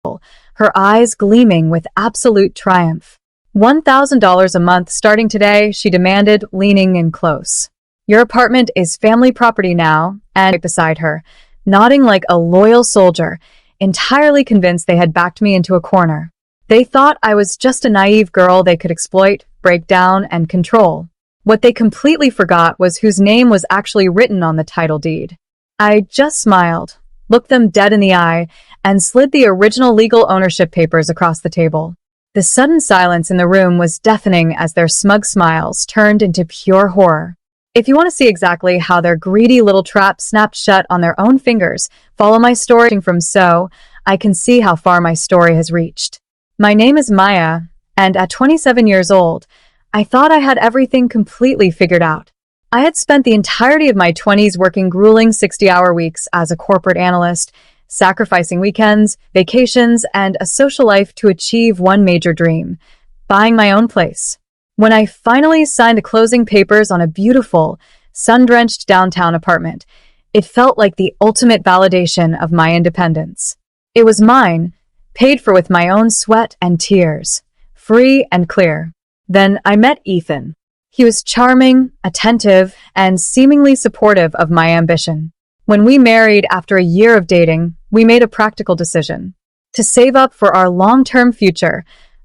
her eyes gleaming with absolute triumph. $1,000 a month starting today, she demanded, leaning in close. Your apartment is family property now, and right beside her, nodding like a loyal soldier, entirely convinced they had backed me into a corner. They thought I was just a naive girl they could exploit, break down, and control. What they completely forgot was whose name was actually written on the title deed. I just smiled, looked them dead in the eye, and slid the original legal ownership papers across the table. The sudden silence in the room was deafening as their smug smiles turned into pure horror. If you want to see exactly how their greedy little trap snapped shut on their own fingers, follow my story from so I can see how far my story has reached. My name is Maya, and at 27 years old, I thought I had everything completely figured out. I had spent the entirety of my 20s working grueling 60-hour weeks as a corporate analyst, sacrificing weekends, vacations, and a social life to achieve one major dream: buying my own place. When I finally signed the closing papers on a beautiful, sun-drenched downtown apartment, it felt like the ultimate validation of my independence. It was mine, paid for with my own sweat and tears, free and clear. Then I met Ethan. He was charming, attentive, and seemingly supportive of my ambition. When we married after a year of dating, we made a practical decision. To save up for our long-term future,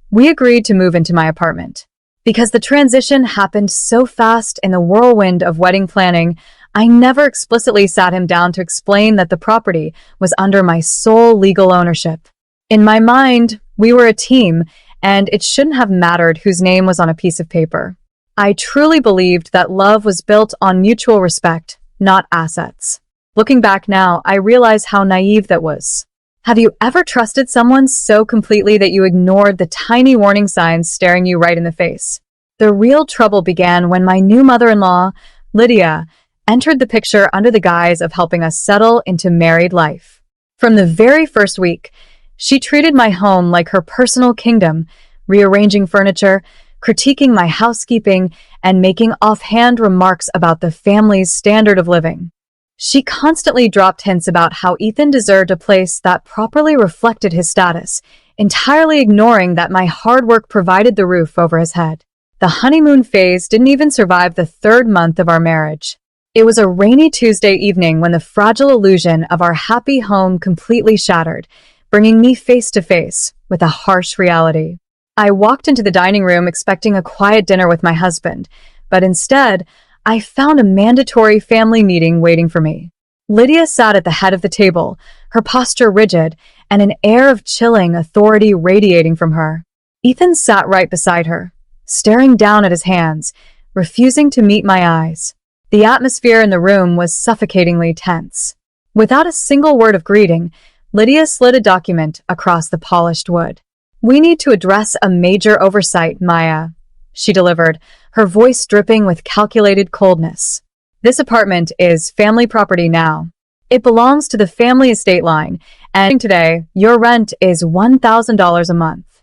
we agreed to move into my apartment. Because the transition happened so fast in the whirlwind of wedding planning, I never explicitly sat him down to explain that the property was under my sole legal ownership. In my mind, we were a team, and it shouldn't have mattered whose name was on a piece of paper. I truly believed that love was built on mutual respect, not assets. Looking back now, I realize how naive that was. Have you ever trusted someone so completely that you ignored the tiny warning signs staring you right in the face? The real trouble began when my new mother-in-law, Lydia, entered the picture under the guise of helping us settle into married life. From the very first week, she treated my home like her personal kingdom, rearranging furniture, critiquing my housekeeping, and making offhand remarks about the family's standard of living. She constantly dropped hints about how Ethan deserved a place that properly reflected his status, entirely ignoring that my hard work provided the roof over his head. The honeymoon phase didn't even survive the 3rd month of our marriage. It was a rainy Tuesday evening when the fragile illusion of our happy home completely shattered, bringing me face to face with a harsh reality. I walked into the dining room expecting a quiet dinner with my husband, but instead, I found a mandatory family meeting waiting for me. Lydia sat at the head of the table, her posture rigid, and an air of chilling authority radiating from her. Ethan sat right beside her, staring down at his hands, refusing to meet my eyes. The atmosphere in the room was suffocatingly tense. Without a single word of greeting, Lydia slid a document across the polished wood. "We need to address a major oversight, Maya," she delivered, her voice dripping with calculated coldness. "This apartment is family property now. It belongs to the family estate line, and today, your rent is $1,000 a month."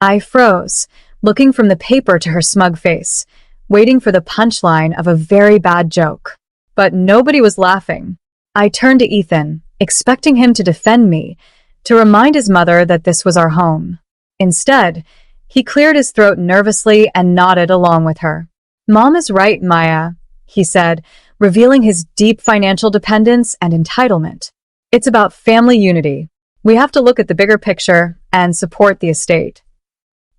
I froze, looking from the paper to her smug face, waiting for the punchline of a very bad joke. But nobody was laughing. I turned to Ethan, expecting him to defend me, to remind his mother that this was our home. Instead, he cleared his throat nervously and nodded along with her. "Mom is right, Maya," he said, revealing his deep financial dependence and entitlement. "It's about family unity. We have to look at the bigger picture and support the estate."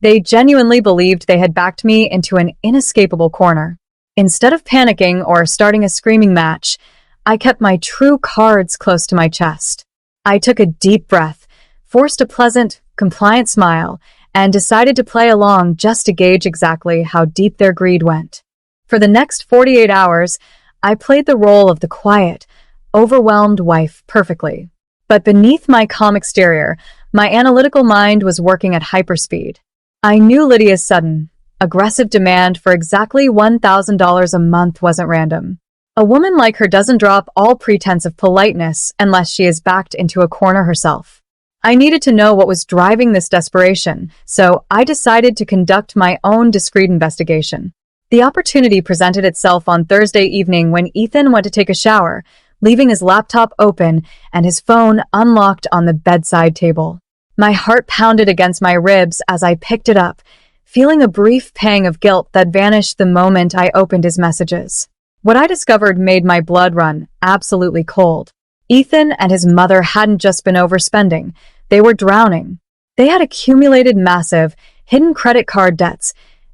They genuinely believed they had backed me into an inescapable corner. Instead of panicking or starting a screaming match, I kept my true cards close to my chest. I took a deep breath, forced a pleasant, compliant smile, and decided to play along just to gauge exactly how deep their greed went. For the next 48 hours, I played the role of the quiet, overwhelmed wife perfectly. But beneath my calm exterior, my analytical mind was working at hyperspeed. I knew Lydia's sudden, aggressive demand for exactly $1,000 a month wasn't random. A woman like her doesn't drop all pretense of politeness unless she is backed into a corner herself. I needed to know what was driving this desperation, so I decided to conduct my own discreet investigation. The opportunity presented itself on Thursday evening when Ethan went to take a shower, leaving his laptop open and his phone unlocked on the bedside table. My heart pounded against my ribs as I picked it up, feeling a brief pang of guilt that vanished the moment I opened his messages. What I discovered made my blood run absolutely cold. Ethan and his mother hadn't just been overspending, they were drowning. They had accumulated massive, hidden credit card debts,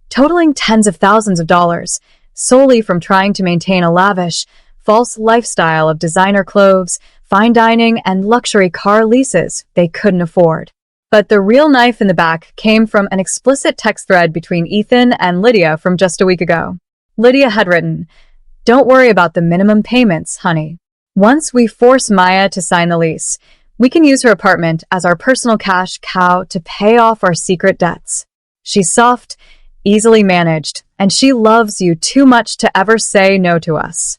totaling tens of thousands of dollars, solely from trying to maintain a lavish, false lifestyle of designer clothes, fine dining, and luxury car leases they couldn't afford. But the real knife in the back came from an explicit text thread between Ethan and Lydia from just a week ago. Lydia had written, "Don't worry about the minimum payments, honey. Once we force Maya to sign the lease, we can use her apartment as our personal cash cow to pay off our secret debts. She's soft, easily managed, and she loves you too much to ever say no to us."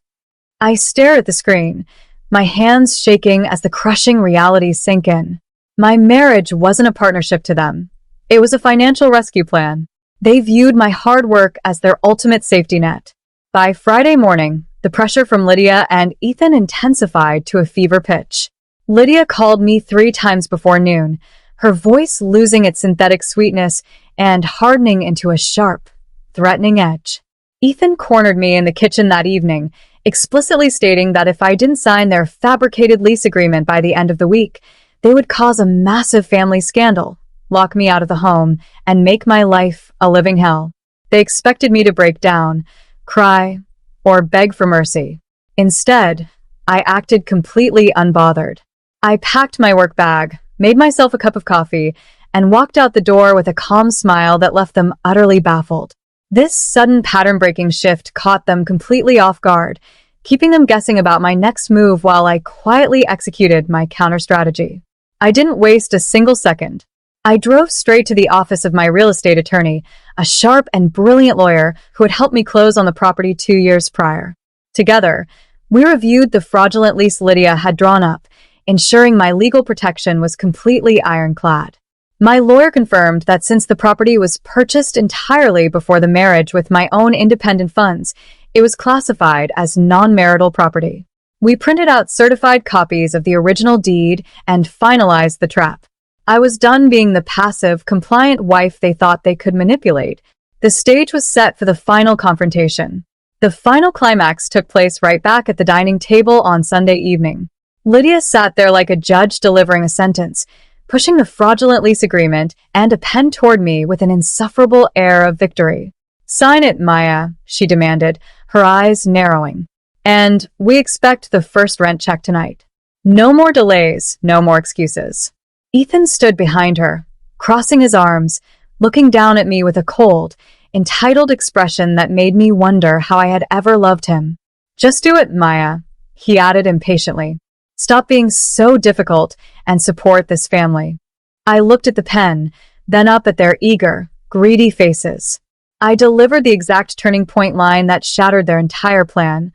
I stare at the screen, my hands shaking as the crushing reality sink in. My marriage wasn't a partnership to them. It was a financial rescue plan. They viewed my hard work as their ultimate safety net. By Friday morning, the pressure from Lydia and Ethan intensified to a fever pitch. Lydia called me 3 times before noon, her voice losing its synthetic sweetness and hardening into a sharp, threatening edge. Ethan cornered me in the kitchen that evening, explicitly stating that if I didn't sign their fabricated lease agreement by the end of the week, they would cause a massive family scandal, lock me out of the home, and make my life a living hell. They expected me to break down, cry, or beg for mercy. Instead, I acted completely unbothered. I packed my work bag, made myself a cup of coffee, and walked out the door with a calm smile that left them utterly baffled. This sudden pattern-breaking shift caught them completely off guard, keeping them guessing about my next move while I quietly executed my counter-strategy. I didn't waste a single second. I drove straight to the office of my real estate attorney, a sharp and brilliant lawyer who had helped me close on the property 2 years prior. Together, we reviewed the fraudulent lease Lydia had drawn up, ensuring my legal protection was completely ironclad. My lawyer confirmed that since the property was purchased entirely before the marriage with my own independent funds, it was classified as non-marital property. We printed out certified copies of the original deed and finalized the trap. I was done being the passive, compliant wife they thought they could manipulate. The stage was set for the final confrontation. The final climax took place right back at the dining table on Sunday evening. Lydia sat there like a judge delivering a sentence, pushing the fraudulent lease agreement and a pen toward me with an insufferable air of victory. "Sign it, Maya," she demanded, her eyes narrowing. "And we expect the first rent check tonight. No more delays, no more excuses." Ethan stood behind her, crossing his arms, looking down at me with a cold, entitled expression that made me wonder how I had ever loved him. "Just do it, Maya," he added impatiently. "Stop being so difficult and support this family." I looked at the pen, then up at their eager, greedy faces. I delivered the exact turning point line that shattered their entire plan.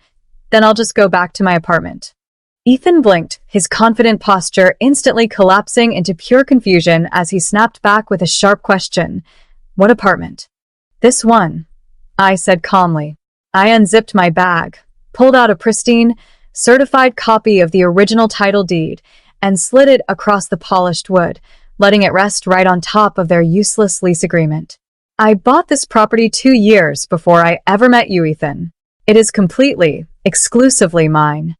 "Then I'll just go back to my apartment." Ethan blinked, his confident posture instantly collapsing into pure confusion as he snapped back with a sharp question. "What apartment?" "This one," I said calmly. I unzipped my bag, pulled out a pristine, certified copy of the original title deed, and slid it across the polished wood, letting it rest right on top of their useless lease agreement. "I bought this property 2 years before I ever met you, Ethan. It is completely, exclusively mine."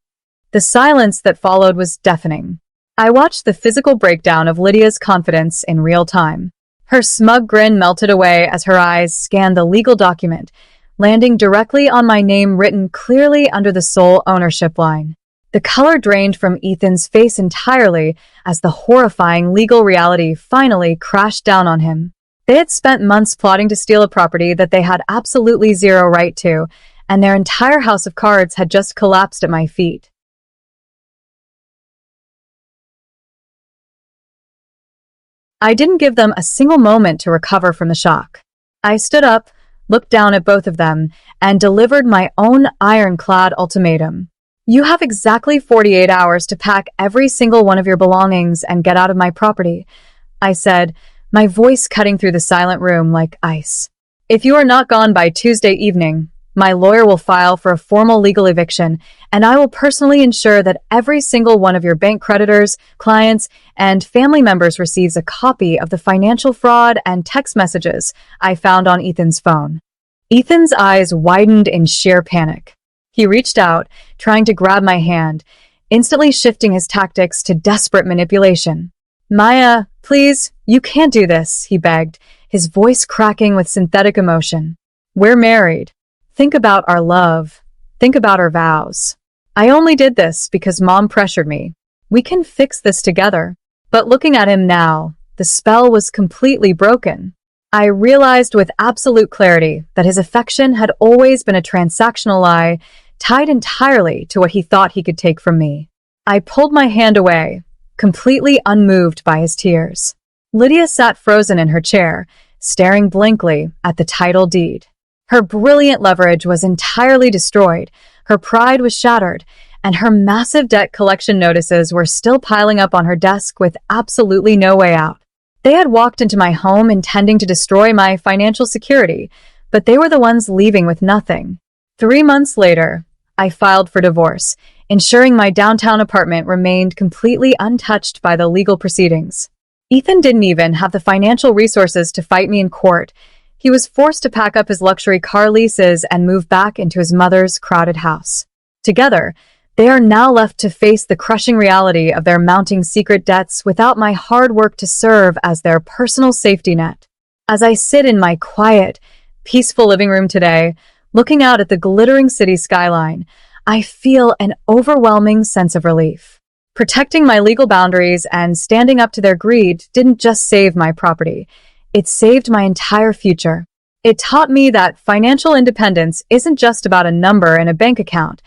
The silence that followed was deafening. I watched the physical breakdown of Lydia's confidence in real time. Her smug grin melted away as her eyes scanned the legal document, landing directly on my name written clearly under the sole ownership line. The color drained from Ethan's face entirely as the horrifying legal reality finally crashed down on him. They had spent months plotting to steal a property that they had absolutely zero right to, and their entire house of cards had just collapsed at my feet. I didn't give them a single moment to recover from the shock. I stood up, looked down at both of them, and delivered my own ironclad ultimatum. "You have exactly 48 hours to pack every single one of your belongings and get out of my property," I said, my voice cutting through the silent room like ice. "If you are not gone by Tuesday evening, My lawyer will file for a formal legal eviction, and I will personally ensure that every single one of your bank creditors, clients, and family members receives a copy of the financial fraud and text messages I found on Ethan's phone. Ethan's eyes widened in sheer panic. He reached out, trying to grab my hand, instantly shifting his tactics to desperate manipulation. "Maya, please, you can't do this," he begged, his voice cracking with synthetic emotion. "We're married. Think about our love. Think about our vows. I only did this because Mom pressured me. We can fix this together." But looking at him now, the spell was completely broken. I realized with absolute clarity that his affection had always been a transactional lie, tied entirely to what he thought he could take from me. I pulled my hand away, completely unmoved by his tears. Lydia sat frozen in her chair, staring blankly at the title deed. Her brilliant leverage was entirely destroyed, her pride was shattered, and her massive debt collection notices were still piling up on her desk with absolutely no way out. They had walked into my home intending to destroy my financial security, but they were the ones leaving with nothing. 3 months later, I filed for divorce, ensuring my downtown apartment remained completely untouched by the legal proceedings. Ethan didn't even have the financial resources to fight me in court. He was forced to pack up his luxury car leases and move back into his mother's crowded house. Together, they are now left to face the crushing reality of their mounting secret debts without my hard work to serve as their personal safety net. As I sit in my quiet, peaceful living room today, looking out at the glittering city skyline, I feel an overwhelming sense of relief. Protecting my legal boundaries and standing up to their greed didn't just save my property. It saved my entire future. It taught me that financial independence isn't just about a number in a bank account.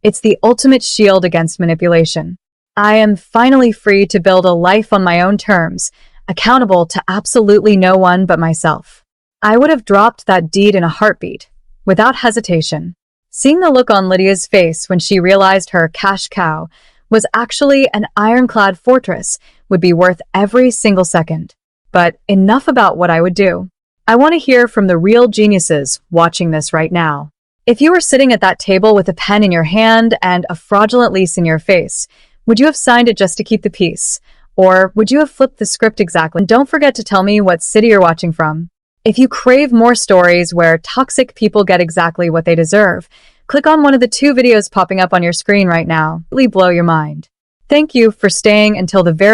It's the ultimate shield against manipulation. I am finally free to build a life on my own terms, accountable to absolutely no one but myself. I would have dropped that deed in a heartbeat, without hesitation. Seeing the look on Lydia's face when she realized her cash cow was actually an ironclad fortress would be worth every single second. But enough about what I would do. I want to hear from the real geniuses watching this right now. If you were sitting at that table with a pen in your hand and a fraudulent lease in your face, would you have signed it just to keep the peace? Or would you have flipped the script exactly? And don't forget to tell me what city you're watching from. If you crave more stories where toxic people get exactly what they deserve, click on one of the 2 videos popping up on your screen right now. It'll blow your mind. Thank you for staying until the very